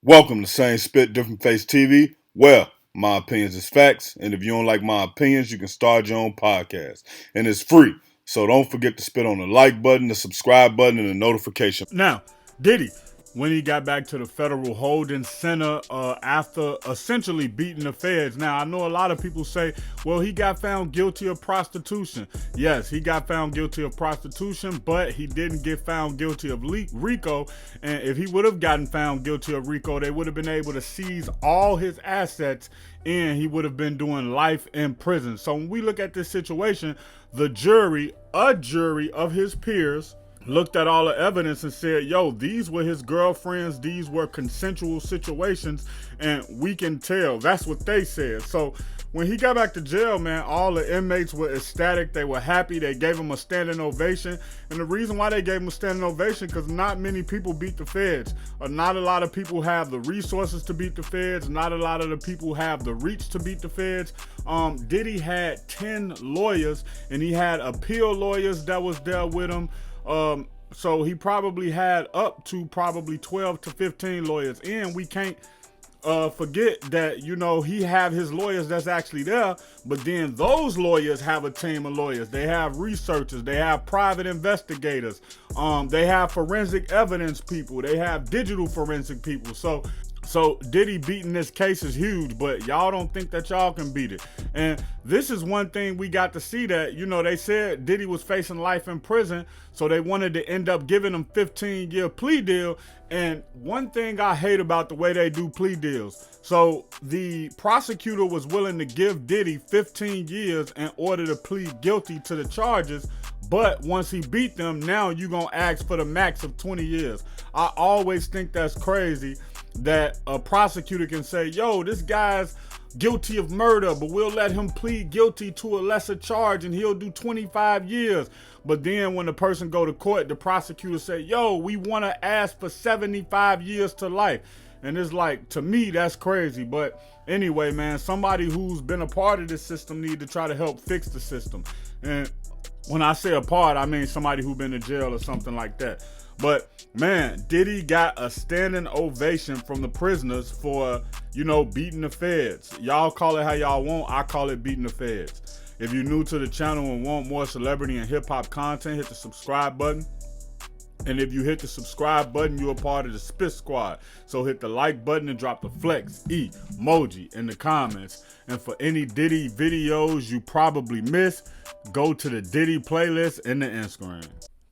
Welcome to Same Spit, Different Face TV. Well, my opinions is facts, and if you don't like my opinions, you can start your own podcast. And it's free. So don't forget to spit on the like button, the subscribe button, and the notification. Now, Diddy, when he got back to the federal holding center after essentially beating the feds. Now, I know a lot of people say, well, he got found guilty of prostitution. Yes, he got found guilty of prostitution, but he didn't get found guilty of RICO. And if he would have gotten found guilty of RICO, they would have been able to seize all his assets and he would have been doing life in prison. So when we look at this situation, the jury, a jury of his peers, looked at all the evidence and said, yo, these were his girlfriends, these were consensual situations, and we can tell. That's what they said. So when he got back to jail, man, all the inmates were ecstatic. They were happy. They gave him a standing ovation. And the reason why they gave him a standing ovation, because not many people beat the feds. Not a lot of people have the resources to beat the feds. Not a lot of the people have the reach to beat the feds. Diddy had 10 lawyers, and he had appeal lawyers that was there with him. So he probably had up to probably 12 to 15 lawyers. And we can't forget that, you know, he have his lawyers that's actually there, but then those lawyers have a team of lawyers. They have researchers, they have private investigators, they have forensic evidence people, they have digital forensic people. So Diddy beating this case is huge, but y'all don't think that y'all can beat it. And this is one thing we got to see that, you know, they said Diddy was facing life in prison, so they wanted to end up giving him 15-year plea deal. And one thing I hate about the way they do plea deals, so the prosecutor was willing to give Diddy 15 years in order to plead guilty to the charges. But once he beat them, now you're going to ask for the max of 20 years. I always think that's crazy that a prosecutor can say, yo, this guy's guilty of murder, but we'll let him plead guilty to a lesser charge and he'll do 25 years. But then when the person go to court, the prosecutor say, yo, we want to ask for 75 years to life. And it's like, to me, that's crazy. But anyway, man, somebody who's been a part of this system need to try to help fix the system. And when I say a part, I mean somebody who's been to jail or something like that. But man, Diddy got a standing ovation from the prisoners for, you know, beating the feds. Y'all call it how y'all want. I call it beating the feds. If you're new to the channel and want more celebrity and hip hop content, hit the subscribe button. And if you hit the subscribe button, you're a part of the Spit Squad. So hit the like button and drop the flex emoji in the comments. And for any Diddy videos you probably missed, go to the Diddy playlist in the end screen.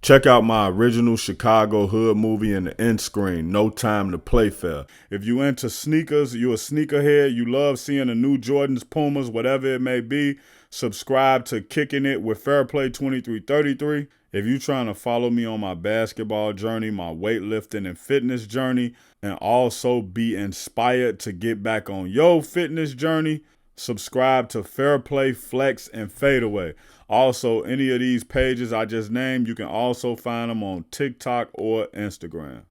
Check out my original Chicago hood movie in the end screen, No Time to Play Fair. If you into sneakers, you a sneakerhead, you love seeing the new Jordans, Pumas, whatever it may be, subscribe to Kicking It with Fair Play 2333. If you trying to follow me on my basketball journey, my weightlifting and fitness journey, and also be inspired to get back on your fitness journey, subscribe to Fair Play, Flex, and Fadeaway. Also, any of these pages I just named, you can also find them on TikTok or Instagram.